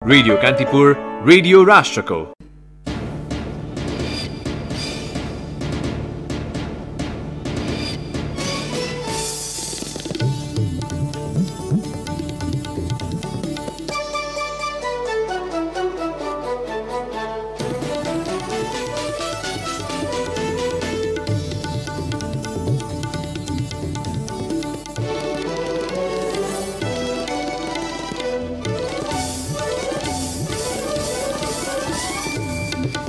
Radio Kantipur, radio राष्ट्रको।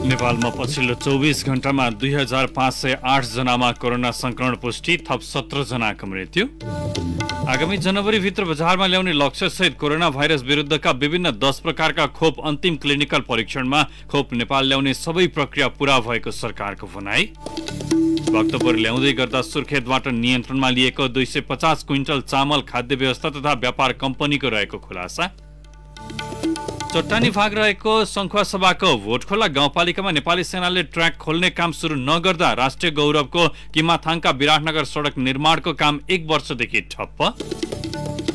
नेपालमा पछिल्लो 24 घण्टामा 2508 जनामा कोरोना संक्रमण पुष्टि, थप 17 जनाको मृत्यु। आगामी जनवरीभित्र बजारमा ल्याउने लक्ष्यसहित कोरोना भाइरस विरुद्धका विभिन्न 10 प्रकारका खोप अन्तिम क्लिनिकल परीक्षणमा खोप नेपाल ल्याउने सबै प्रक्रिया पूरा भएको सरकारको भनाई। भक्तपुर ल्याउँदै गर्दा सुर्खेतबाट नियन्त्रणमा लिएको 250 क्विन्टल चामल खाद्य व्यवस्था तथा व्यापार कम्पनीको रहेको खुलासा। चट्टानी भाग रहेको सङ्खुवासभाको भोटखोला गाउँपालिकामा नेपाली सेनाले ट्र्याक खोल्ने काम सुरु नगर्दा राष्ट्रिय गौरवको किमाथाङका विराटनगर सडक निर्माणको काम 1 वर्षदेखि ठप्प।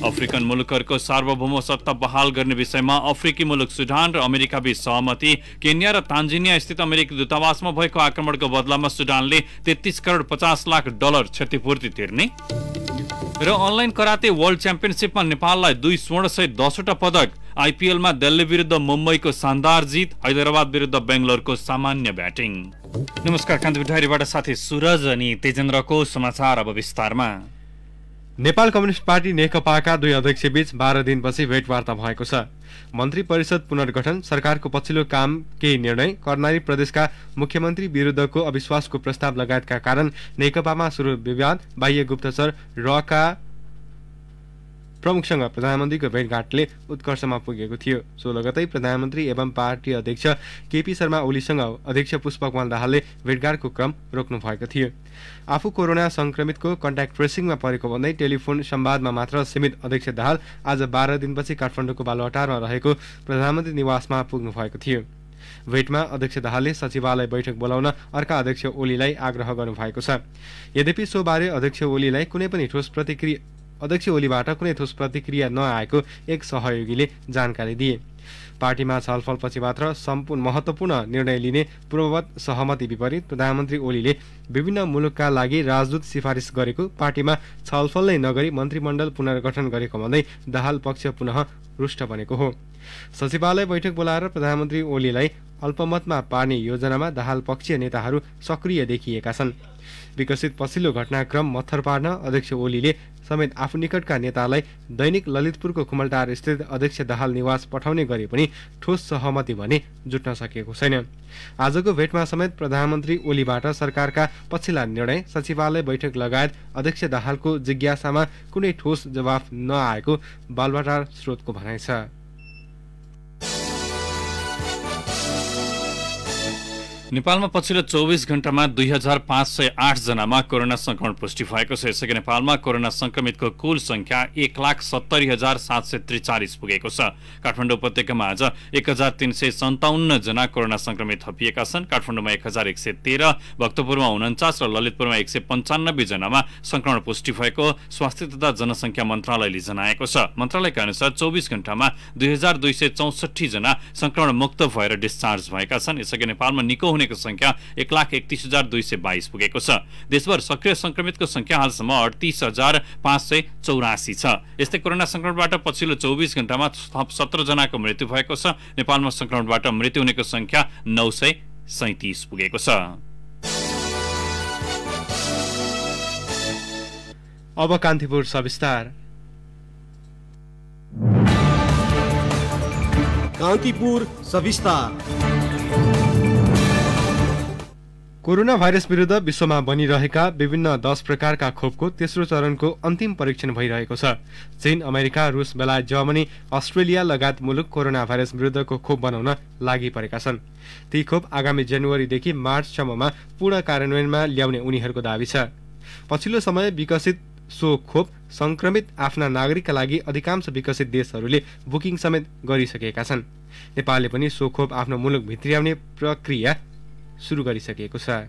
अफ्रिकन मुलुकहरूको सार्वभौम सत्ता बहाल गर्ने विषयमा अफ्रिकी मुलुक सुडान र अमेरिकाबीच सहमति। केन्या र तान्जानिया स्थित अमेरिकी दूतावासमा भएको आक्रमणको बदलामा सुडानले 33 करोड 50 लाख डलर क्षतिपूर्ति तिर्ने। र अनलाइन कराते वर्ल्ड च्याम्पियनसिपमा नेपाललाई 2 स्वर्ण सहित 10वटा पदक। आइपिएलमा दिल्ली विरुद्ध मुम्बईको शानदार जित, हैदराबाद विरुद्ध बेंगलोरको सामान्य ब्याटिङ। नमस्कार, कान्तिपुर डायरीबाट साथी सुरज अनि तेजेन्द्रको समाचार अब विस्तारमा। नेपाल कम्युनिस्ट पार्टी नेकपाका 2 अध्यक्षबीच 12 दिनपछि भेटवार्ता भएको छ। मन्त्री परिषद पुनर्गठन, सरकारको पछिल्लो काम, केही निर्णय, कर्णाली प्रदेशका मुख्यमन्त्री विरुद्धको अविश्वासको प्रस्ताव लगायतका कारण नेकपामा सुरु विवाद, बाह्य गुप्तचर रका प्रमुखसँग प्रधानमन्त्रीको भेटघाटले उत्कर्षमा पुगेको थियो। 16 गते प्रधानमन्त्री एवं पार्टी अध्यक्ष केपी शर्मा ओलीसँग अध्यक्ष पुष्पकमल दाहालले भेटघाटको क्रम रोक्नु भएको थियो। आफू कोरोना संक्रमितको कन्ट्याक्ट ट्रेसिङमा परेको भन्दै टेलिफोन संवादमा मात्र सीमित अध्यक्ष दाहाल आज 12 दिनपछि काठमाडौँको बालुवाटारमा रहेको प्रधानमन्त्री निवासमा पुग्नु भएको थियो। भेटमा अध्यक्ष दाहालले सचिवालय बैठक बोलाउन अर्का अध्यक्ष ओलीलाई आग्रह गर्नुभएको छ। यद्यपि सोबारे अध्यक्ष ओलीबाट कुनै ठोस प्रतिक्रिया नआएको एक सहयोगीले जानकारी दिए। पार्टीमा छलफलपछि मात्र सम्पूर्ण महत्त्वपूर्ण निर्णय लिने पूर्ववत सहमति विपरीत प्रधानमन्त्री ओलीले विभिन्न मुलुकका लागि राजदूत सिफारिस गरेको, पार्टीमा छलफल नै नगरी मन्त्रीमण्डल पुनर्गठन गरेको भन्दै दाहाल पक्ष पुनः रुष्ट बनेको हो। सचिवालय बैठक बोलाएर प्रधानमन्त्री ओलीलाई अल्पमतमा पार्ने योजनामा दाहाल पक्षीय नेताहरू सक्रिय देखिएका छन्। विकसित पछिल्लो घटनाक्रम मत्थर पार्न अध्यक्ष ओलीले समेत आफू निकटका नेतालाई दैनिक ललितपुरको खुमलटार स्थित अध्यक्ष दाहाल निवास पठाउने गरे पनि ठोस सहमति भने जुट्न सकेको छैन। आजको भेटमा समेत प्रधानमन्त्री ओलीबाट सरकारका पछिल्ला निर्णय, सचिवालय बैठक लगायत अध्यक्ष दाहालको जिज्ञासामा कुनै ठोस जवाफ नआएको बालुवाटार स्रोतको भनाइ छ। नेपालमा पछिल्लो 24 घण्टामा 2508 जनामा कोरोना संक्रमण पुष्टि भएको छ। यसैगरी नेपालमा कोरोना संक्रमितको कुल संख्या 1,70,743 पुगेको छ। काठमाडौँ उपत्यकामा आज 1357 जना कोरोना संक्रमित थपिएका छन्। काठमाडौँमा 1113, भक्तपुरमा 49 र ललितपुरमा 195 जनामा संक्रमण पुष्टि भएको स्वास्थ्य तथा जनसंख्या मन्त्रालयले जनाएको छ। मन्त्रालयका अनुसार 24 घण्टामा 2264 जना संक्रमण मुक्त भएर डिस्चार्ज भएका छन्। यसैगरी नेपालमा निको हुनेको संख्या 1,31,222 पुगेको छ। देशभर सक्रिय संक्रमितको संख्या हालसम्म 38,584 छ। यस्तै कोरोना संक्रमणबाट पछिल्लो 24 घण्टामा थप 17 जनाको मृत्यु भएको छ। नेपालमा संक्रमणबाट मृत्यु हुनेको संख्या 937 पुगेको छ। अब कान्तिपुर सविस्तार। कान्तिपुर सविस्तार। कोरोना भाइरस विरुद्ध विश्वमा बनिरहेका विभिन्न 10 प्रकारका खोपको तेस्रो चरणको अन्तिम परीक्षण भइरहेको छ। चीन, अमेरिका, रुस, बेलायत, जर्मनी, अस्ट्रेलिया लगायत मुलुक कोरोना भाइरस विरुद्धको खोप बनाउन लागि परेका छन्। ती खोप आगामी जनवरीदेखि मार्चसम्ममा पूर्ण कार्यान्वयनमा ल्याउने उनीहरूको दाबी छ। पछिल्लो समय विकसित सो खोप संक्रमित आफ्ना नागरिकका लागि अधिकांश विकसित देशहरूले बुकिङ समेत गरिसकेका छन्। नेपालले पनि सो खोप आफ्नो मुलुक भित्र्याउने प्रक्रिया सुरु गरिसकेको छ।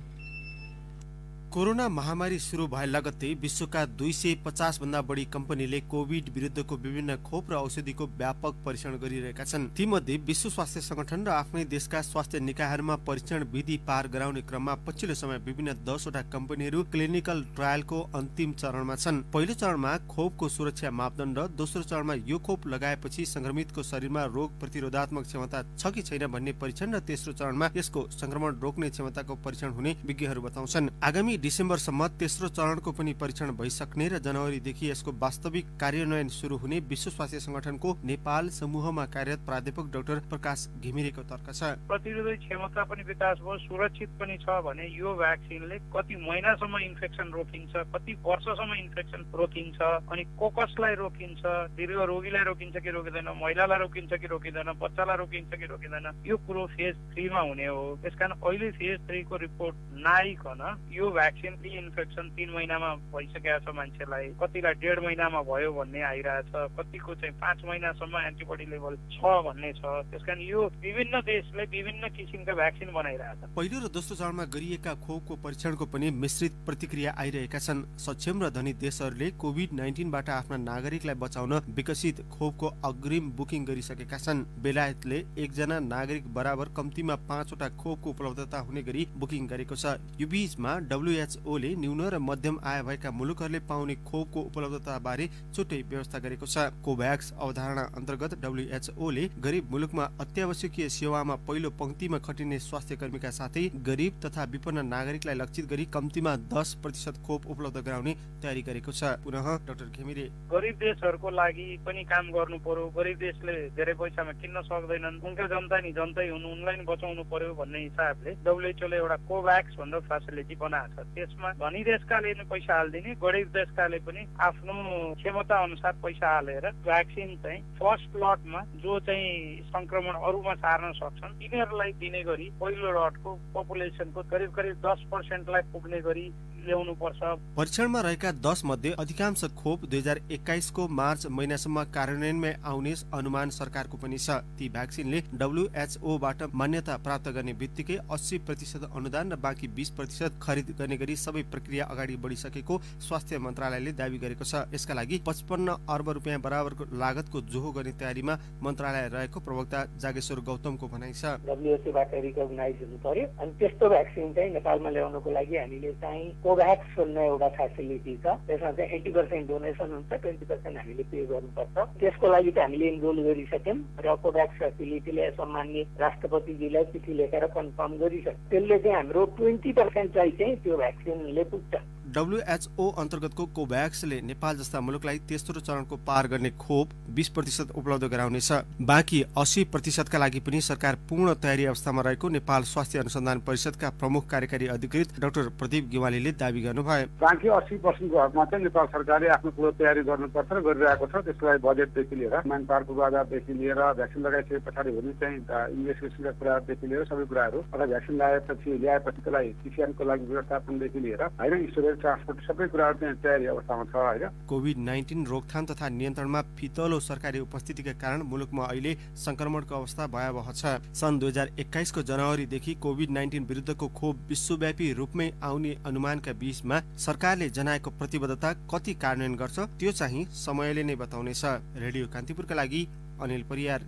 कोरोना महामारी सुरु भए लगत्तै विश्वका 250 भन्दा बढी कम्पनीले कोभिड विरुद्धको विभिन्न खोप र औषधिको व्यापक परीक्षण गरिरहेका छन्। तीमध्ये विश्व स्वास्थ्य संगठन र आफ्नै देशका स्वास्थ्य निकायहरूमा परीक्षण विधि पार गराउने क्रममा पछिल्लो समय विभिन्न 10 वटा कम्पनीहरू क्लिनिकल ट्रायलको अन्तिम चरणमा छन्। पहिलो चरणमा खोपको सुरक्षा मापदण्ड, दोस्रो चरणमा यो खोप लगाएपछि संक्रमितको शरीरमा रोग प्रतिरोधात्मक क्षमता छ कि छैन भन्ने परीक्षण र तेस्रो चरणमा यसको संक्रमण रोक्ने क्षमताको परीक्षण हुने विज्ञहरू बताउँछन्। आगामी डिसेम्बरसम्म तेस्रो चरणको पनि परीक्षण भइसक्ने र जनवरीदेखि यसको वास्तविक कार्यान्वयन सुरु हुने विश्व स्वास्थ्य संगठनको नेपाल समूहमा कार्यरत प्राध्यापक डाक्टर प्रकाश घिमिरेको तर्क छ। प्रतिरोधक क्षमता पनि विकास भयो, सुरक्षित पनि छ भने यो भ्याक्सिनले कति महिनासम्म इन्फेक्सन रोकिन्छ, कति वर्षसम्म इन्फेक्सन रोकिन्छ, अनि कसलाई रोकिन्छ, दीर्घ रोगीलाई रोकिन्छ कि रोकिँदैन, महिलालाई रोकिन्छ कि रोकिँदैन, बच्चालाई रोकिन्छ कि रोकिँदैन, यो कुरो फेज 3 मा हुने हो। त्यसकारण अहिले फेज 3 को रिपोर्ट नआइकन यो भ्याक्सिन इन्फेक्सन 3 महिनामा भइसकेको छ, मान्छेलाई कतिलाई 1.5 महिनामा भयो भन्ने आइरहेछ, कतिको चाहिँ 5 महिनासम्म एन्टिबडी लेभल छ भन्ने छ। त्यसकारण यो विभिन्न देशले विभिन्न किसिमका भ्याक्सिन बनाइरहेछ। पहिलो र दोस्रो चरणमा गरिएका खोपको परीक्षणको पनि मिश्रित प्रतिक्रिया आइरहेका छन्। सक्षम र धनी देशहरूले कोभिड-19 बाट आफ्ना नागरिकलाई बचाउन विकसित खोपको अग्रिम बुकिङ गरिसकेका छन्। बेलायतले एकजना नागरिक बराबर कम्तीमा 5 वटा खोपको उपलब्धता हुने गरी बुकिङ गरेको छ। यो बीचमा WHO ले न्यून र मध्यम आय भएका मुलुकहरूले पाउने खोपको उपलब्धता बारे छुट्टै व्यवस्था गरेको छ। कोभ्याक्स अवधारणा अन्तर्गत WHO ले गरिब मुलुकमा अत्यावश्यकीय सेवामा पहिलो पंक्तिमा खटिने स्वास्थ्य कर्मीका साथै गरिब तथा विपन्न नागरिकलाई लक्षित गरी कम्तीमा 10% खोप उपलब्ध गराउने तयारी गरेको छ। पुनः डाक्टर घिमिरे, गरिब देशहरूको लागि पनि काम गर्नु पर्यो। गरिब देशले धेरै पैसामा किन्न सक्दैनन्, उनका जनता नि जनतै हुनु, उनलाई नि बचाउनु पर्यो भन्ने हिसाबले WHO ले एउटा कोभ्याक्स भन्ने फेसिलिटी बनाएको छ। त्यसमा धनी देशकाले नि पैसा हाल्दिने, गरिब देशकाले पनि आफ्नो क्षमता अनुसार पैसा हालेर भ्याक्सिन चाहिँ फर्स्ट लटमा जो चाहिँ संक्रमण अरूमा सार्न सक्छन् तिनीहरूलाई दिने गरी पहिलो लटको पपुलेसनको करिब 10% लाई पुग्ने गरी ल्याउनु पर्छ। परीक्षणमा रहेका 10 मध्ये अधिकांश खोप 2021 को मार्च महिनासम्म कार्यान्वयनमै आउने अनुमान सरकारको पनि छ। ती भ्याक्सिनले WHO बाट मान्यता प्राप्त गर्ने बित्तिकै 80% अनुदान र बाँकी 20% खरिद गर्ने गरी सबै प्रक्रिया अगाडि बढिसकेको स्वास्थ्य मन्त्रालयले दावी गरेको छ। यसका लागि 55 अर्ब रुपियाँ बराबरको लागतको जोहो गर्ने तयारीमा मन्त्रालय रहेको प्रवक्ता जागेश्वर गौतमको भनाइ छ। WHO बाट रिकग्नाइज हुनु पर्यो अनि त्यस्तो भ्याक्सिन चाहिँ नेपालमा ल्याउनको लागि हामीले चाहिँ कोभ्याक्स भन्ने एउटा फेसिलिटी छ। त्यसमा चाहिँ 80% डोनेसन हुन्छ, 20% हामीले पे गर्नुपर्छ। त्यसको लागि चाहिँ हामीले इनरोल गरिसक्यौँ र कोभ्याक्स फेसिलिटीले सम्माननीय राष्ट्रपतिजीलाई चिठी लेखेर कन्फर्म गरिसक्यो। त्यसले चाहिँ हाम्रो 20% चाहिँ त्यो भ्याक्सिनले पुग्छ। WHO अन्तर्गतको कोभ्याक्सले नेपाल जस्ता मुलुकलाई तेस्रो चरणको पार गर्ने खोप 20% उपलब्ध गराउनेछ। बाँकी 80% का लागि पनि सरकार पूर्ण तयारी अवस्थामा रहेको नेपाल स्वास्थ्य अनुसन्धान परिषदका प्रमुख कार्यकारी अधिकृत डाक्टर प्रदीप गिवालीले दावी गर्नुभयो। बाँकी 80% को हकमा चाहिँ नेपाल सरकारले आफ्नो पूर्ण तयारी गर्नुपर्छ र गरिरहेको छ। त्यसको लागि बजेटदेखि लिएर म्यान पावरको पूर्वाधारदेखि लिएर भ्याक्सिन लगाइसके पछाडि हुने चाहिँ इन्भेस्टिगेसनका कुरादेखि लिएर सबै कुराहरू अथवा भ्याक्सिन ल्याएपछि त्यसलाई PCR को लागि व्यवस्थापनदेखि लिएर होइन स्टोरेज ट्रान्सपोर्ट सबै कुराहरू चाहिँ तयारी अवस्थामा छ होइन। कोभिड-19 रोकथाम तथा नियन्त्रणमा फितलो सरकारी उपस्थितिका कारण मुलुकमा अहिले संक्रमणको अवस्था भयावह छ। सन् 2021 को जनवरीदेखि कोभिड-19 विरुद्धको खोप विश्वव्यापी रूपमै आउने अनुमानका बीचमा सरकारले जनाएको प्रतिबद्धता कति कार्यान्वयन गर्छ त्यो चाहिँ समयले नै बताउनेछ। रेडियो कान्तिपुरका लागि अनिल परियार।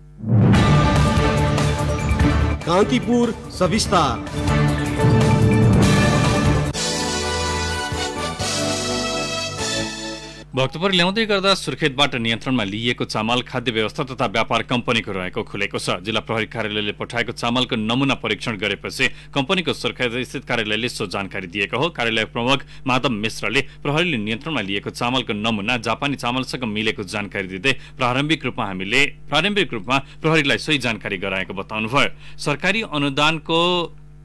कान्तिपुर सविस्तार। भक्तपुर ल्याउँदै गर्दा सुर्खेतबाट नियन्त्रणमा लिइएको चामल खाद्य व्यवस्था तथा व्यापार कम्पनीको रहेको खुलेको छ। जिल्ला प्रहरी कार्यालयले पठाएको चामलको नमुना परीक्षण गरेपछि कम्पनीको सुर्खेत स्थित कार्यालयले सो जानकारी दिएको हो। कार्यालय प्रमुख माधव मिश्रले प्रहरीले नियन्त्रणमा लिएको चामलको नमुना जापानी चामलसँग मिलेको जानकारी दिँदै प्रारम्भिक रूपमा प्रहरीलाई सही जानकारी गराएको बताउनुभयो। सरकारी अनुदानको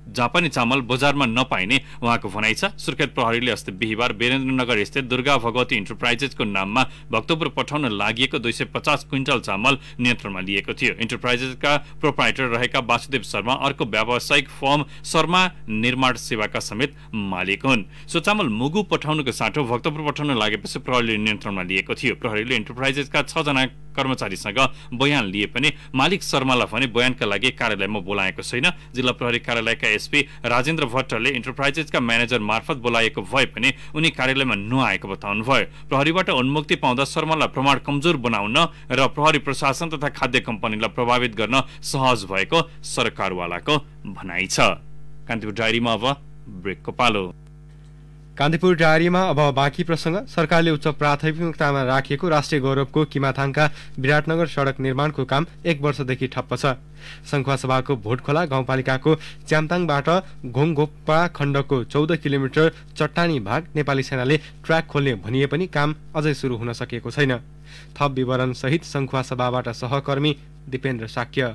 जापानी चामल बजारमा नपाइने उहाँको भनाइ छ। सुर्खेत प्रहरीले अस्ति बिहिबार वीरेन्द्रनगर स्थित दुर्गा भगवती इन्टरप्राइजेसको नाममा भक्तपुर पठाउन लागि 250 क्विन्टल चामल नियन्त्रणमा लिएको थियो। इन्टरप्राइजेसका प्रोप्राइटर रहेका वासुदेव शर्मा अर्को व्यावसायिक फर्म शर्मा निर्माण सेवाका समेत मालिक हुन्। सो चामल मुगु पठाउनुको साटो भक्तपुर पठाउन लागेपछि प्रहरीले नियन्त्रणमा लिएको थियो। प्रहरीले इन्टरप्राइजेसका 6 जना कर्मचारीसँग बयान लिए पनि मालिक शर्मालाई भने बयानका लागि कार्यालयमा बोलाएको छैन। जिल्ला प्रहरी कार्यालयका डीएसपी राजेन्द्र भट्टले इन्टरप्राइजेसका म्यानेजर मार्फत बोलाएको भए पनि उनी कार्यालयमा नआएको बताउनुभयो। प्रहरीबाट उन्मुक्ति पाउँदा शर्मालाई प्रमाण कमजोर बनाउन र प्रहरी प्रशासन तथा खाद्य कम्पनीलाई प्रभावित गर्न सहज भएको सरकारवालाको भनाइ छ। कान्तिपुर डायरीमा अब ब्रेकको पालो। कान्तिपुर डायरीमा अब बाँकी प्रसङ्ग। सरकारले उच्च प्राथमिकतामा राखिएको राष्ट्रिय गौरवको किमाथाङका विराटनगर सडक निर्माणको काम 1 वर्षदेखि ठप्प छ। सङ्खुवासभाको भोटखोला गाउँपालिकाको च्याम्ताङबाट घोङघोप्पा खण्डको 14 किलोमिटर चट्टानी भाग नेपाली सेनाले ट्र्याक खोल्ने भनिए पनि काम अझै सुरु हुन सकेको छैन। थप विवरण सहित सङ्खुवासभाबाट सहकर्मी दिपेन्द्र साक्य।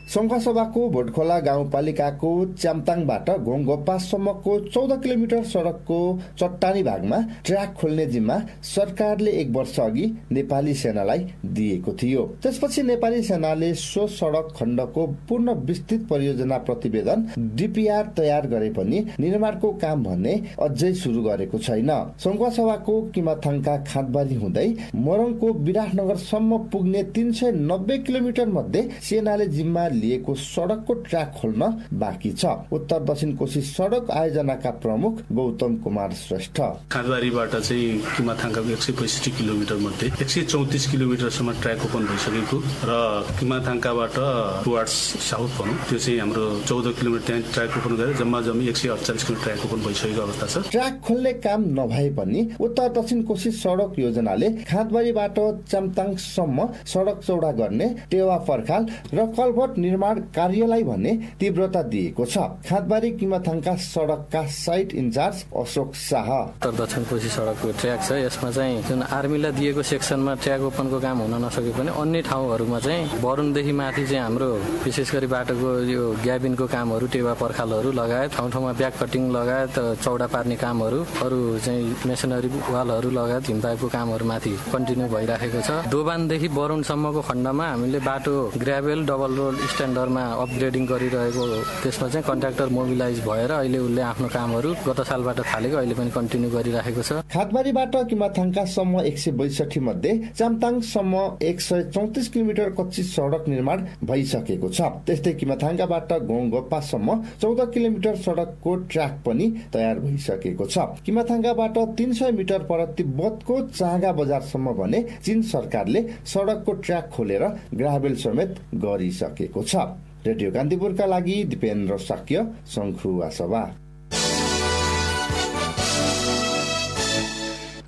सङ्खुवासभाको भोटखोला गाउँपालिकाको च्याम्ताङबाट घोङघोप्पासम्मको 14 किलोमिटर सडकको चट्टानी भागमा ट्र्याक खोल्ने जिम्मा सरकारले 1 वर्ष अघि नेपाली सेनालाई दिएको थियो। त्यसपछि नेपाली सेनाले सो सडक खण्डको पूर्ण विस्तृत परियोजना प्रतिवेदन डीपीआर तयार गरे पनि निर्माणको काम भने अझै सुरु गरेको छैन। सङ्खुवासभाको किमाथाङका खाँदबारी हुँदै मोरङको विराटनगरसम्म पुग्ने 390 किलोमिटर मध्ये सेनाले जिम्मा लिएको सडकको ट्र्याक खोल्न बाँकी छ। उत्तर दक्षिण कोशी सडक आयोजनाका प्रमुख गौतम कुमार श्रेष्ठ खाँदबारीबाट चाहिँ किमाथाङका 165 किलोमिटर मध्ये 134 किलोमिटरसम्म ट्र्याक ओपन भइसकेको र किमाथाङकाबाट टुवर्ड्स साउथ भनौँ त्यो चाहिँ हाम्रो 14 किलोमिटर त्यहाँ ट्र्याक ओपन गरेर जम्मा 148 किलोमिटर ट्र्याक ओपन भइसकेको अवस्था छ। ट्र्याक खोल्ने काम नभए पनि उत्तर दक्षिण कोशी सडक योजनाले खाँदबारीबाट च्याम्ताङसम्म सडक चौडा गर्ने टेवा पर्खाल र कलभट निर्माण कार्यलाई भने तीव्रता दिएको छ। खाँदबारी किमाथाङका सडकका साइट इन्चार्ज अशोक शाह उत्तर दक्षिण कोशी सडकको ट्र्याक छ। यसमा चाहिँ जुन आर्मीलाई दिएको सेक्सनमा ट्र्याक ओपनको काम हुन नसके पनि अन्य ठाउँहरूमा चाहिँ वरुणदेखि माथि चाहिँ हाम्रो विशेष गरी बाटोको यो ग्याबिनको कामहरू टेवा पर्खालहरू लगायत ठाउँ ठाउँमा ब्याक कटिङ लगायत चौडा पार्ने कामहरू अरू चाहिँ मेसनरी वालहरू लगायत हिमपाइपको कामहरू माथि कन्टिन्यू भइराखेको छ। दोबानदेखि वरुणसम्मको खण्डमा हामीले बाटो ग्राभेल डबल रोड स्ट्यान्डर्डमा अपग्रेडिङ गरिरहेको त्यसमा चाहिँ कन्ट्र्याक्टर मोबिलाइज भएर अहिले उसले आफ्नो कामहरू गत सालबाट थालेको अहिले पनि कन्टिन्यू गरिराखेको छ। खाँदबारीबाट किमाथाङकासम्म 162 मध्ये च्याम्ताङसम्म 134 किलोमिटर कच्ची सडक निर्माण भइसकेको छ। त्यस्तै किमाथाङबाट घोङघोप्पासम्म 14 किलोमिटर सडकको ट्र्याक पनि तयार भइसकेको छ। किमाथाङबाट 300 मिटर पर तिब्बतको चाँगा बजारसम्म भने चीन सरकारले सडकको ट्र्याक खोलेर ग्राभेल समेत गरिसकेको छ। रेडियो कान्तिपुरका लागि दिपेन्द्र साक्य, सङ्खुवासभा।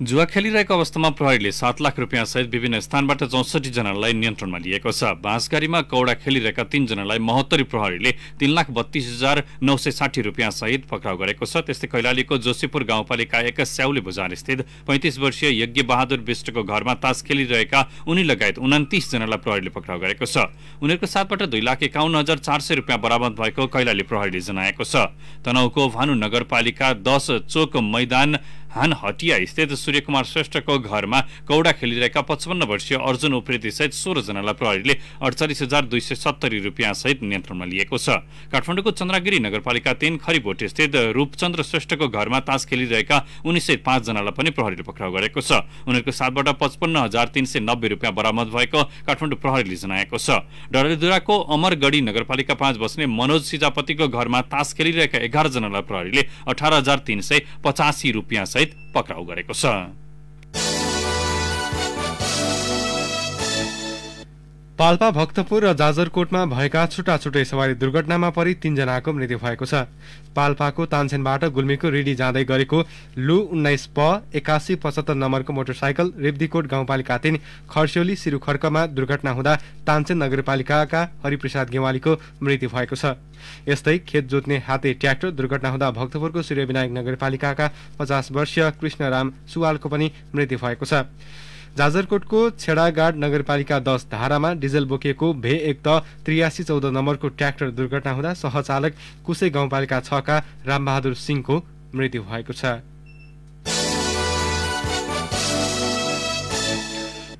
जुवा खेलिरहेको अवस्थामा प्रहरीले 7 लाख रुपियाँ सहित विभिन्न स्थानबाट 64 जनालाई नियन्त्रणमा लिएको छ। बाँसगारीमा कौडा खेलिरहेका 3 जनालाई महोत्तरी प्रहरीले 3,32,960 रुपियाँ सहित पक्राउ गरेको छ। त्यस्तै कैलालीको जोशीपुर गाउँपालिका 1 स्याउले बजार स्थित 35 वर्षीय यज्ञ बहादुर विष्टको घरमा तास खेलिरहेका उनी लगायत 29 जनालाई प्रहरीले पक्राउ गरेको छ। उनीहरूको साथबाट 2,51,400 रुपियाँ बरामद भएको कैलाली प्रहरीले जनाएको छ। तनहुको भानु नगरपालिका 10 चोक मैदान हानहटिया स्थित सूर्यकुमार श्रेष्ठको घरमा कौडा खेलिरहेका 55 वर्षीय अर्जुन उप्रेती सहित 16 जनालाई प्रहरीले 48,270 रुपियाँ सहित नियन्त्रणमा लिएको छ। काठमाडौँको चन्द्रगिरी नगरपालिका 3 खरिबोट स्थित रूपचन्द्र श्रेष्ठको घरमा तास खेलिरहेका 5 जनालाई पनि प्रहरीले पक्राउ गरेको छ। उनीहरूको साथबाट 55,390 रुपियाँ बरामद भएको काठमाडौँ प्रहरीले जनाएको छ। डडेलधुराको अमरगढी नगरपालिका 5 बस्ने मनोज सिजापतिको घरमा तास खेलिरहेका 11 जनालाई प्रहरीले 18,385 रुपियाँ सहित पक्राउ गरेको छ। पाल्पा भक्तपुर र जाजरकोटमा भएका छुट्टा छुट्टै सवारी दुर्घटनामा परि 3 जनाको मृत्यु भएको छ। पाल्पाको तानसेनबाट गुल्मीको रिडी जाँदै गरेको लु 19 प 8175 नम्बरको मोटरसाइकल रिब्दीकोट गाउँपालिका 3 खर्स्योली सिरुखर्कमा दुर्घटना हुँदा तानसेन नगरपालिकाका हरिप्रसाद गेवालीको मृत्यु भएको छ। यस्तै खेत जोत्ने हाते ट्र्याक्टर दुर्घटना हुँदा भक्तपुरको सूर्यविनायक नगरपालिकाका 50 वर्षीय कृष्णराम सुवालको पनि मृत्यु भएको छ। जाजरकोटको छेडागाड नगरपालिका 10 धारामा डिजल बोकेको भे 1 त 8314 नम्बरको ट्र्याक्टर दुर्घटना हुँदा सहचालक कुसे गाउँपालिका 6 का रामबहादुर सिंहको मृत्यु भएको छ।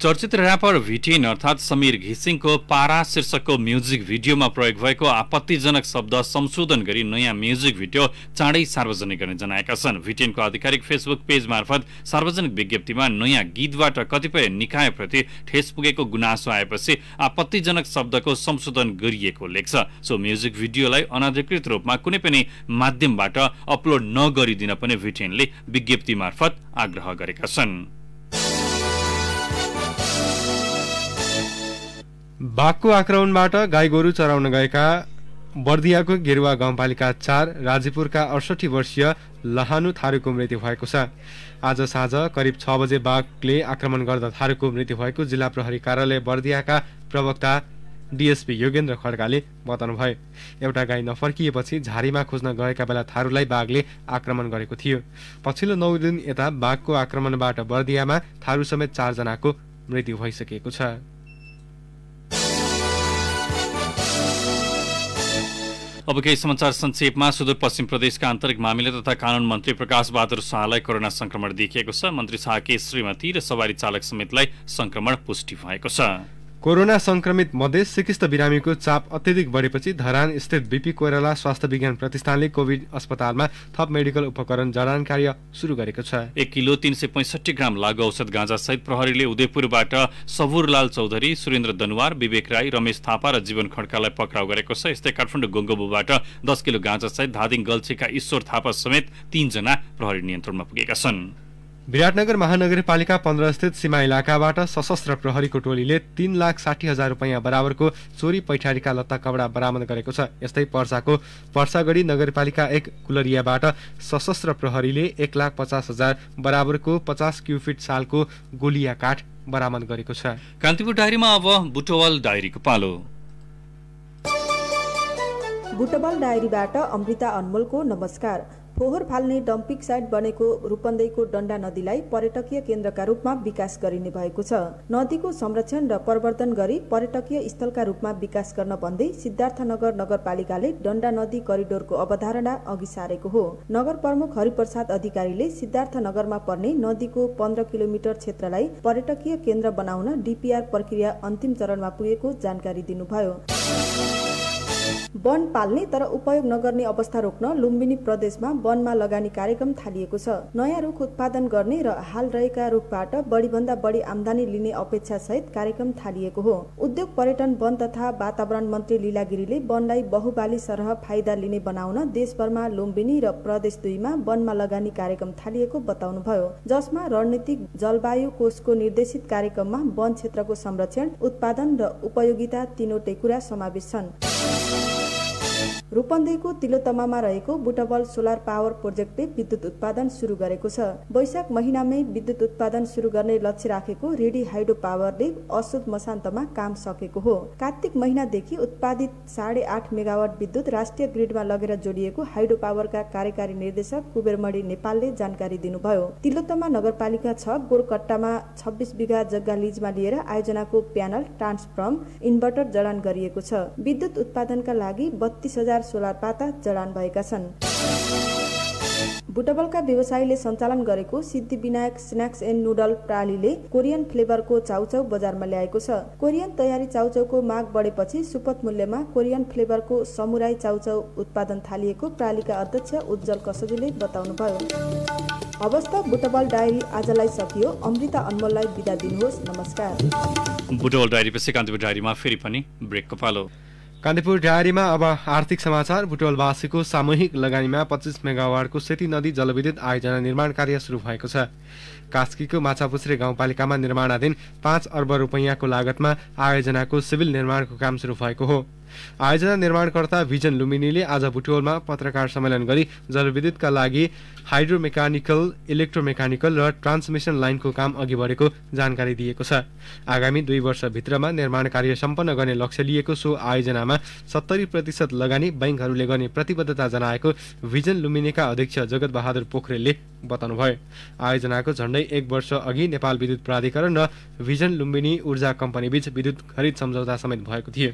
चर्चित र्यापर भिटिन अर्थात् समीर घिसिङको पारा शीर्षकको म्युजिक भिडियोमा प्रयोग भएको आपत्तिजनक शब्द संशोधन गरी नयाँ म्युजिक भिडियो चाँडै सार्वजनिक गर्ने जनाएका छन्। भिटिनको आधिकारिक फेसबुक पेज मार्फत सार्वजनिक विज्ञप्तिमा नयाँ गीतबाट कतिपय निकायप्रति ठेस पुगेको गुनासो आएपछि आपत्तिजनक शब्दको संशोधन गरिएको लेख्छ। सो म्युजिक भिडियोलाई अनधिकृत रूपमा कुनै पनि माध्यमबाट अपलोड नगरिदिन पनि भिटिनले विज्ञप्ति मार्फत आग्रह गरेका छन्। बाघको आक्रमणबाट गाई गोरु चराउन गएका बर्दियाको गेरुवा गाउँपालिका 4 राजीपुरका 68 वर्षीय लहानु थारूको मृत्यु भएको छ। आज साँझ करिब 6 बजे बाघले आक्रमण गर्दा थारूको मृत्यु भएको जिल्ला प्रहरी कार्यालय बर्दियाका प्रवक्ता डीएसपी योगेन्द्र खड्काले बताउनुभयो। एउटा गाई नफर्किएपछि झारीमा खोज्न गएका बेला थारूलाई बाघले आक्रमण गरेको थियो। पछिल्लो 9 दिन यता बाघको आक्रमणबाट बर्दियामा थारू समेत 4 जनाको मृत्यु भइसकेको छ। अब केही समाचार संक्षेपमा। सुदूरपश्चिम प्रदेशका आन्तरिक मामिला तथा कानून मन्त्री प्रकाश बहादुर शाहलाई कोरोना संक्रमण देखिएको छ। मन्त्री शाहकी श्रीमती र सवारी चालक समेतलाई संक्रमण पुष्टि भएको छ। कोरोना संक्रमित मध्ये सिकिस्त बिरामीको चाप अत्यधिक बढेपछि धरान स्थित बीपी कोइराला स्वास्थ्य विज्ञान प्रतिष्ठानले कोभिड अस्पतालमा थप मेडिकल उपकरण जडान कार्य सुरु गरेको छ। 1 किलो 365 ग्राम लागु औषध गाँजा सहित प्रहरीले उदयपुरबाट सबुरलाल चौधरी, सुरेन्द्र दनुवार, विवेक राई, रमेश थापा र जीवन खड्कालाई पक्राउ गरेको छ। यस्तै काठमाडौँ गङ्गोबुबाट 10 किलो गाँजा सहित धादिङ गल्छीका ईश्वर थापा समेत 3 जना प्रहरी नियन्त्रणमा पुगेका छन्। विराटनगर महानगरपालिका 15 स्थित सीमा इलाकाबाट सशस्त्र प्रहरीको टोलीले 3,60,000 रुपैयाँ बराबरको चोरी पैठारीका लत्ता कपडा बरामद गरेको छ। यस्तै पर्साको पर्सागढी नगरपालिका 1 कुलरियाबाट सशस्त्र प्रहरीले 1,50,000 बराबरको 50 क्युफिट सालको गोलिया काठ बरामद गरेको छ। कान्तिपुर डायरीमा अब बुटवल डायरीको पालो। बुटवल डायरीबाट अमृता अनमोलको नमस्कार। फोहोर फाल्ने डम्पिङ साइट बनेको रूपन्देहीको डण्डा नदीलाई पर्यटकीय केन्द्रका रूपमा विकास गरिने भएको छ। नदीको संरक्षण र प्रवर्धन गरी पर्यटकीय स्थलका रूपमा विकास गर्न भन्दै सिद्धार्थनगर नगरपालिकाले डण्डा नदी करिडोरको अवधारणा अघि सारेको हो। नगर प्रमुख हरिप्रसाद अधिकारीले सिद्धार्थनगरमा पर्ने नदीको 15 किलोमिटर क्षेत्रलाई पर्यटकीय केन्द्र बनाउन डीपीआर प्रक्रिया अन्तिम चरणमा पुगेको जानकारी दिनुभयो। वन पाल्ने तर उपयोग नगर्ने अवस्था रोक्न लुम्बिनी प्रदेशमा वनमा लगानी कार्यक्रम थालिएको छ। नयाँ रुख उत्पादन गर्ने र हाल रहेका रुखबाट बढीभन्दा बढी आमदानी लिने अपेक्षा सहित कार्यक्रम थालिएको हो। उद्योग पर्यटन वन तथा वातावरण मन्त्री लीला गिरीले वनलाई बहुबाली सरह फाइदा लिने बनाउन देशभरमा लुम्बिनी र प्रदेश 2 मा वनमा लगानी कार्यक्रम थालिएको बताउनुभयो। जसमा रणनीतिक जलवायु कोषको निर्देशित कार्यक्रममा वन क्षेत्रको संरक्षण, उत्पादन र उपयोगिता तीनवटै कुरा समावेश छन्। रूपन्देहीको तिलोतमामा रहेको बुटवल सोलर पावर प्रोजेक्टले विद्युत उत्पादन सुरु गरेको छ। वैशाख महिनामै विद्युत उत्पादन सुरु गर्ने लक्ष्य राखेको रेडी हाइड्रो पावरले असोज मसान्तमा काम सकेको हो। कार्तिक महिनादेखि उत्पादित 8.5 मेगावाट विद्युत राष्ट्रिय ग्रिडमा लगेर जोडिएको हाइड्रो पावरका कार्यकारी निर्देशक कुबेरमणि नेपालले जानकारी दिनुभयो। तिलोतमा नगरपालिका 6 गोरकट्टामा 26 बिघा जग्गा लिजमा लिएर आयोजनाको प्यानल, ट्रान्सफर्म, इन्भर्टर जडान गरिएको छ। विद्युत उत्पादनका लागि 32,000 सोलर पाता जडान भएका छन्। बुटवलका व्यवसायीले सञ्चालन गरेको सिद्धिविनायक स्न्याक्स एन्ड नुडल प्रणालीले कोरियन फ्लेभरको चाउचाउ बजारमा ल्याएको छ। कोरियन तयारी चाउचाउको माग बढेपछि सुपथ मूल्यमा कोरियन फ्लेभरको समुराई चाउचाउ उत्पादन थालिएको प्रणालीका अध्यक्ष उज्जवल कसोजीले बताउनुभयो। अवस्था बुटवल डायरी आजलाई सकियो। अमृता अनमोललाई बिदा दिनुहोस्। नमस्कार। बुटवल डायरीपछि कान्तिपुर डायरीमा फेरि पनि ब्रेकको पालो। कान्तिपुर डायरीमा अब आर्थिक समाचार। बुटवलवासीको सामूहिक लगानीमा 25 मेगावाटको सेती नदी जलविद्युत आयोजना निर्माण कार्य सुरु भएको छ। कास्कीको माछापुछ्रे गाउँपालिकामा निर्माणाधीन 5 अर्ब रुपैयाँको लागतमा आयोजनाको सिभिल निर्माणको काम सुरु भएको हो। आयोजना निर्माणकर्ता भिजन लुम्बिनीले आज बुटवलमा पत्रकार सम्मेलन गरी जलविद्युतका लागि हाइड्रोमेकानिकल, इलेक्ट्रोमेकानिकल र ट्रान्समिसन लाइनको काम अघि बढेको जानकारी दिएको छ। आगामी 2 वर्षभित्रमा निर्माण कार्य सम्पन्न गर्ने लक्ष्य लिएको सो आयोजनामा 70% लगानी बैंकहरूले गर्ने प्रतिबद्धता जनाएको भिजन लुम्बिनीका अध्यक्ष जगत बहादुर पोखरेलले बताउनुभयो। आयोजनाको झण्डै 1 वर्ष अघि नेपाल विद्युत प्राधिकरण र भिजन लुम्बिनी ऊर्जा कम्पनी बीच विद्युत खरिद सम्झौता समेत भएको थियो।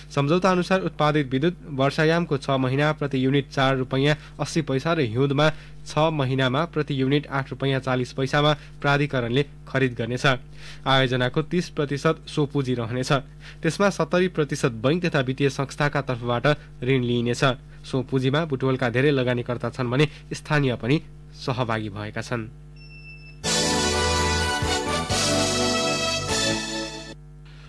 सम्झौता अनुसार उत्पादित विद्युत वर्षायामको 6 महिना प्रति युनिट 4 रुपैयाँ 80 पैसा र हिउँदमा 6 महिनामा प्रति युनिट 8 रुपैयाँ 40 पैसामा प्राधिकरणले खरिद गर्नेछ। आयोजनाको 30% सो पुँजी रहनेछ। त्यसमा 70% बैंक तथा वित्तीय संस्थाका तर्फबाट ऋण लिइनेछ। सो पुँजीमा बुटवलका धेरै लगानीकर्ता छन् भने स्थानीय पनि सहभागी भएका छन्।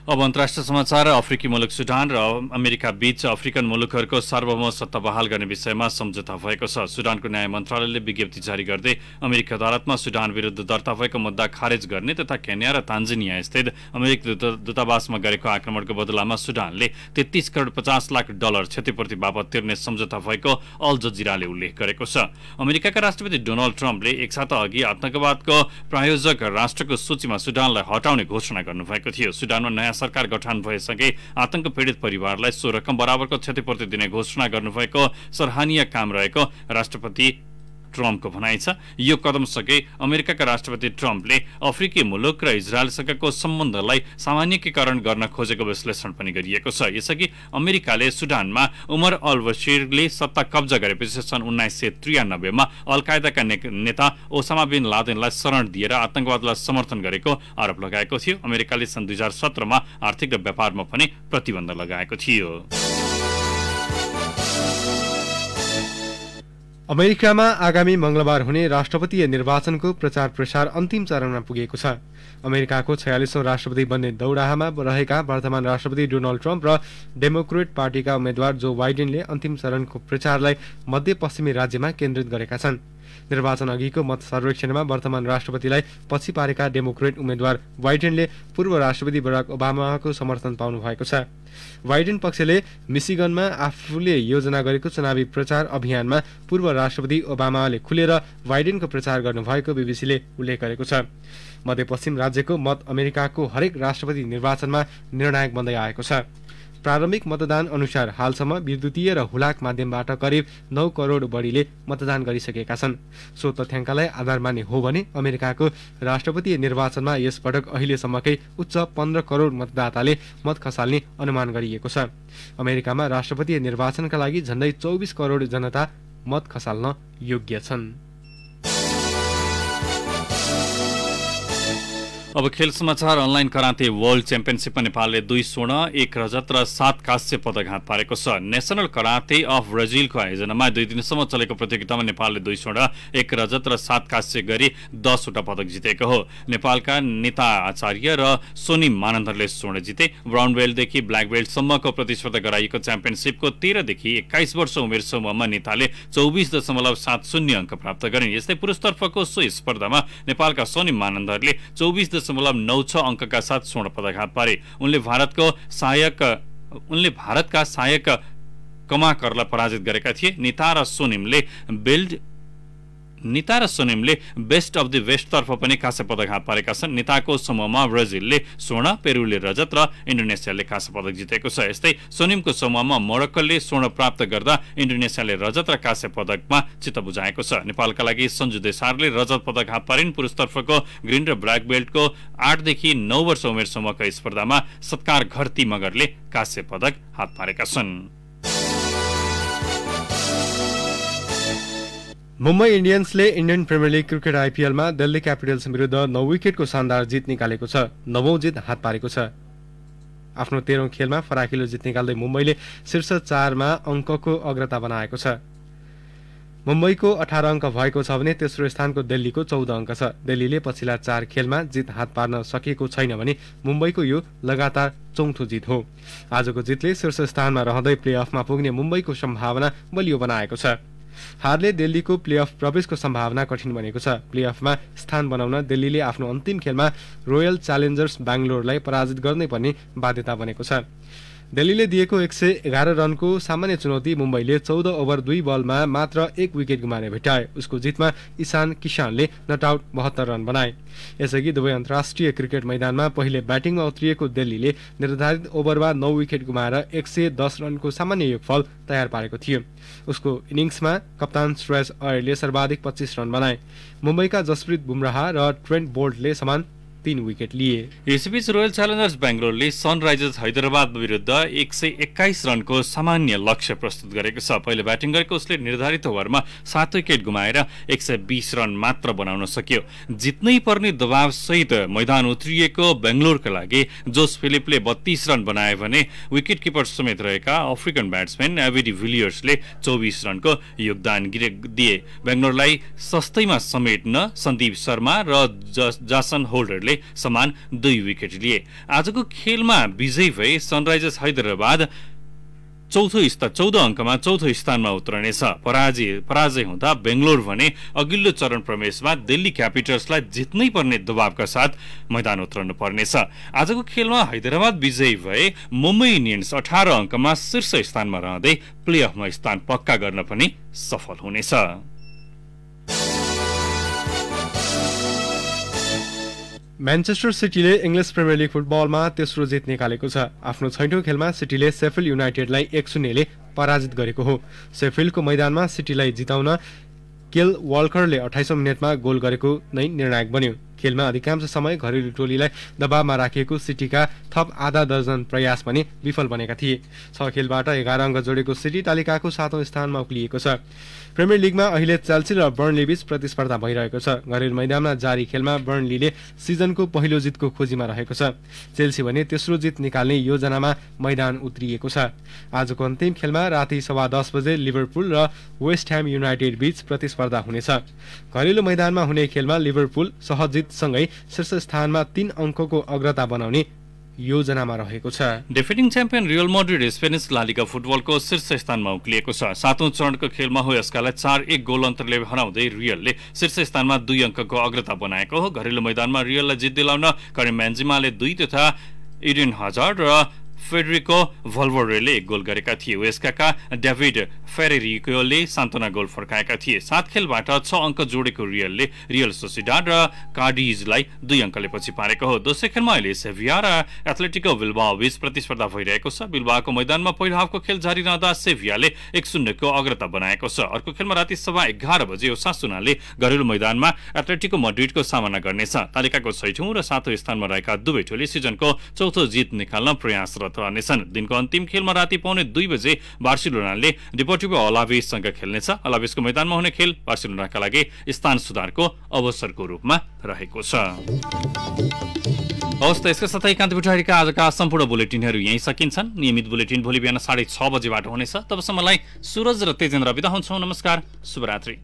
अब अन्तर्राष्ट्रिय समाचार। अफ्रिकी मुलुक सुडान र अमेरिका बीच अफ्रिकन मुलुकहरूको सार्वभौम सत्ता बहाल गर्ने विषयमा सम्झौता भएको छ। सुडानको न्याय मन्त्रालयले विज्ञप्ति जारी गर्दै अमेरिकी अदालतमा सुडान विरुद्ध दर्ता भएको मुद्दा खारेज गर्ने तथा केन्या र तान्जानिया स्थित अमेरिकी दूतावासमा गरेको आक्रमणको बदलामा सुडानले 33 करोड 50 लाख डलर क्षतिपूर्ति बापत तिर्ने सम्झौता भएको अल जजिराले उल्लेख गरेको छ। अमेरिकाका राष्ट्रपति डोनाल्ड ट्रम्पले एक साता अघि आतंकवादको प्रायोजक राष्ट्रको सूचीमा सुडानलाई हटाउने घोषणा गर्नुभएको थियो। सुडानमा नयाँ सरकार गठन भएसँगै आतंक पीडित परिवारलाई सो रकम बराबरको क्षतिपूर्ति दिने घोषणा गर्नुभएको सराहनीय काम रहेको राष्ट्रपति ट्रम्पको भनाइ छ। यो कदमसँगै अमेरिकाका राष्ट्रपति ट्रम्पले अफ्रिकी मुलुक र इजरायलसँगको सम्बन्धलाई सामान्यीकरण गर्न खोजेको विश्लेषण पनि गरिएको छ। यसअघि अमेरिकाले सुडानमा उमर अल बशीरले सत्ता कब्जा गरेपछि सन् 1993 मा अल कायदाका नेता ओसामा बिन लादेनलाई शरण दिएर आतंकवादलाई समर्थन गरेको आरोप लगाएको थियो। अमेरिकाले सन् 2017 मा आर्थिक र व्यापारमा पनि प्रतिबन्ध लगाएको थियो। अमेरिकामा आगामी मंगलबार हुने राष्ट्रपतीय निर्वाचनको प्रचार प्रसार अन्तिम चरणमा पुगेको छ। अमेरिकाको 46औं राष्ट्रपति बन्ने दौडाहामा रहेका वर्तमान राष्ट्रपति डोनाल्ड ट्रम्प र डेमोक्रेट पार्टीका उम्मेद्वार जो बाइडेनले अन्तिम चरणको प्रचारलाई मध्यपश्चिमी राज्यमा केन्द्रित गरेका छन्। निर्वाचन अघिको मत सर्वेक्षणमा वर्तमान राष्ट्रपतिलाई पछि पारेका डेमोक्रेट उम्मेद्वार बाइडेनले पूर्व राष्ट्रपति बराक ओबामाको समर्थन पाउनु भएको छ। बाइडेन पक्षले मिशिगनमा आफूले योजना गरेको चुनावी प्रचार अभियानमा पूर्व राष्ट्रपति ओबामाले खुलेर बाइडेनको प्रचार गर्नुभएको बीबीसीले उल्लेख गरेको छ। मध्यपश्चिम राज्यको मत अमेरिकाको हरेक राष्ट्रपति निर्वाचनमा निर्णायक बन्दै आएको छ। प्रारम्भिक मतदान अनुसार हालसम्म विद्युतीय र हुलाक माध्यमबाट करिब 9 करोड बढीले मतदान गरिसकेका छन्। सो तथ्याङ्कलाई आधार मान्ने हो भने अमेरिकाको राष्ट्रपतीय निर्वाचनमा यसपटक अहिलेसम्मकै उच्च 15 करोड मतदाताले मत खसाल्ने अनुमान गरिएको छ। अमेरिकामा राष्ट्रपतीय निर्वाचनका लागि झण्डै 24 करोड जनता मत खसाल्न योग्य छन्। अब खेल समाचार। अनलाइन कराते वर्ल्ड च्याम्पियनसिपमा नेपालले 2 स्वर्ण 1 रजत र 7 कांस्य पदक हात पारेको छ। नेशनल कराते अफ ब्राजिलको आयोजनामा 2 दिनसम्म चलेको प्रतियोगितामा नेपालले 2 स्वर्ण 1 रजत र 7 कांस्य गरी 10 वटा पदक जितेको हो। नेपालका नेता आचार्य र सोनी मानन्दरले स्वर्ण जिते। ब्राउन बेल्टदेखि ब्ल्याक बेल्टसम्मको प्रतिस्पर्धा गराइएको च्याम्पियनसिपको 13 देखि 21 वर्ष उमेर समूहमा नेताले 24.70 अङ्क प्राप्त गरे। यस्तै पुरुषतर्फको सो स्पर्धामा नेपालका सोनी मानन्दरले 24.96 अङ्कका साथ स्वर्ण पदक हात पारे। उनले भारतका सहायक कमाकरलाई पराजित गरेका थिए। निता र सोनिमले बेस्ट अफ द वेस्ट तर्फ पनि काँस्य पदक हात पारेका छन्। निताको समूहमा ब्राजिलले स्वर्ण, पेरुले रजत र इन्डोनेसियाले काँस्य पदक जितेको छ। यस्तै सोनिमको समूहमा मोरक्कोले स्वर्ण प्राप्त गर्दा इन्डोनेसियाले रजत र काँस्य पदकमा चित्त बुझाएको छ। नेपालका लागि सञ्जु देसारले रजत पदक हात पारिन्। पुरुषतर्फको ग्रिन र ब्ल्याक बेल्टको 8 देखि 9 वर्ष उमेर समूहका स्पर्धामा सत्कार घरती मगरले काँस्य पदक हात पारेका छन्। मुम्बई इन्डियन्सले इन्डियन प्रिमियर लिग क्रिकेट आइपिएलमा दिल्ली क्यापिटल्स विरुद्ध 9 विकेटको शानदार जित निकालेको छ। 9औं जित हात पारेको छ। आफ्नो 13औं खेलमा फराकिलो जित निकाल्दै मुम्बईले शीर्ष 4मा अङ्कको अग्रता बनाएको छ। मुम्बईको 18 अङ्क भएको छ भने तेस्रो स्थानको दिल्लीको 14 अङ्क छ। दिल्लीले पछिल्ला 4 खेलमा जित हात पार्न सकेको छैन भने मुम्बईको यो लगातार चौथो जित हो। आजको जितले शीर्ष स्थानमा रहँदै प्लेअफमा पुग्ने मुम्बईको सम्भावना बलियो बनाएको छ। हारले दिल्लीको प्लेअफ प्रवेशको सम्भावना कठिन बनेको छ। प्लेअफमा स्थान बनाउन दिल्लीले आफ्नो अन्तिम खेलमा रोयल च्यालेन्जर्स बेंगलोरलाई पराजित गर्नै पर्ने बाध्यता बनेको छ। दिल्लीले दिएको 111 रनको सामान्य चुनौती मुम्बईले 14 ओभर 2 बलमा मात्र 1 विकेट गुमाएर भेटाए। उसको जितमा ईशान किसानले नट आउट 72 रन बनाए। यसअघि दुवै अन्तर्राष्ट्रिय क्रिकेट मैदानमा पहिले ब्याटिङमा उत्रिएको दिल्लीले निर्धारित ओभरमा 9 विकेट गुमाएर 110 रनको सामान्य योगफल तयार पारेको थियो। उसको इनिङ्समा कप्तान श्रेयस अयरले सर्वाधिक 25 रन बनाए। मुम्बईका जसप्रीत बुमराह र ट्रेन्ट बोल्टले समान 3 विकेट लिए। यसैबीच रोयल च्यालेन्जर्स बेंगलोरले सनराइजर्स हैदराबाद विरुद्ध 121 रनको सामान्य लक्ष्य प्रस्तुत गरेको छ। पहिले ब्याटिङ गरेको उसले निर्धारित ओभरमा 7 विकेट गुमाएर 120 रन मात्र बनाउन सक्यो। जित्नै पर्ने दबाव सहित मैदान उत्रिएको बेंगलोरका लागि जोस फिलिपले 32 रन बनाए भने विकेट किपर समेत रहेका अफ्रिकन ब्याट्सम्यान एबी डिभिलियर्सले 24 रनको योगदान दिए। बेंगलोरलाई सस्तैमा समेट्न सन्दीप शर्मा र जासन होल्डरले समान 2 विकेट लिए। आजको खेलमा विजयी भए सनराइजर्स हैदराबाद 14 अङ्कमा चौथो स्थानमा उत्रनेछ। पराजय हुँदा बेंगलोर भने अघिल्लो चरण प्रवेशमा दिल्ली क्यापिटल्सलाई जित्नै पर्ने दबावका साथ मैदान उत्रनु पर्नेछ। आजको खेलमा हैदराबाद विजयी भए मुम्बई इन्डियन्स 18 अङ्कमा शीर्ष स्थानमा रहँदै प्लेअफमा स्थान पक्का गर्न पनि सफल हुनेछ। म्यान्चेस्टर सिटीले इङ्ग्लिस प्रिमियर लिग फुटबलमा तेस्रो जित निकालेको छ। आफ्नो 6औं खेलमा सिटीले सेफिल्ड युनाइटेडलाई 1-0 ले पराजित गरेको हो। सेफिल्डको मैदानमा सिटीलाई जिताउन केल वाल्करले 28औं मिनेटमा गोल गरेको नै निर्णायक बन्यो। खेलमा अधिकांश समय घरेलु टोलीलाई दबावमा राखिएको सिटीका थप आधा दर्जन प्रयास पनि विफल बनेका थिए। 6 खेलबाट 11 अङ्क जोडेको सिटी तालिकाको 7औं स्थानमा उक्लिएको छ। प्रिमियर लिगमा अहिले चेल्सी र बर्नली बीच प्रतिस्पर्धा भइरहेको छ। घरेलु मैदानमा जारी खेलमा बर्नलीले सिजनको पहिलो जितको खोजीमा रहेको छ। चेल्सी भने तेस्रो जित निकाल्ने योजनामा मैदान उत्रिएको छ। आजको अन्तिम खेलमा राति 10:15 बजे लिभरपुल र वेस्ट ह्याम युनाइटेड बीच प्रतिस्पर्धा हुनेछ। घरेलु मैदानमा हुने खेलमा लिभरपुल सहज जितसँगै शीर्ष स्थानमा 3 अङ्कको अग्रता बनाउने योजनामा रहेको छ। Defending champion real Madrid Spanish ला लिगा फुटबलको शीर्ष स्थानमा उक्लिएको छ। 7औं चरणको खेलमा हो यसकालाई 4-1 गोल अन्तरले हराउँदै रियलले शीर्ष स्थानमा 2 अङ्कको अग्रता बनाएको हो। घरेलु मैदानमा रियललाई जित दिलाउन करिम बेन्जेमाले 2 तथा इडेन हजार्ड र फेडरिको भल्भर्डेले 1 गोल गरेका थिए। वेस्काका डेभिड फेरेरिकोले सान्तोना गोल फर्काएका थिए। 7 खेलबाट 6 अङ्क जोडेको रियलले रियल सोसिडाड र कार्डिजलाई 2 अङ्कले पछि पारेको हो। दोस्रो खेलमा अहिले सेभिया र एथलेटिको बिल्बाओ बीच प्रतिस्पर्धा भइरहेको छ। बिल्बाओको मैदानमा पहिलो हाफको खेल जारी रहँदा सेभियाले 1-0 को अग्रता बनाएको छ। अर्को खेलमा राति 11:15 बजे ओसासुनाले घरेलु मैदानमा एथलेटिको मैड्रिडको सामना गर्नेछ। तालिकाको 6औं र 7औं स्थानमा रहेका दुवै टोली सिजनको 4थो जित निकाल्न प्रयासरत रहनेछन्। दिनको अन्तिम खेलमा राति 2:45 बजे बार्सिलोनाले डिपोर्टिभो अलावेससँग खेल्नेछ। अलावेसको मैदानमा हुने खेल बार्सिलोनाका लागि स्थान सुधारको अवसरको रूपमा रहेको छ। हवस् त यसका साथै कान्तिपुर टाढीका आजका सम्पूर्ण बुलेटिनहरू यही सकिन्छन्। नियमित बुलेटिन भोलि बिहान 6:30 बजेबाट हुनेछ। तबसम्मलाई सुरज र तेजेन्द्र बिदा हुन्छौँ। नमस्कार, शुभरात्रि।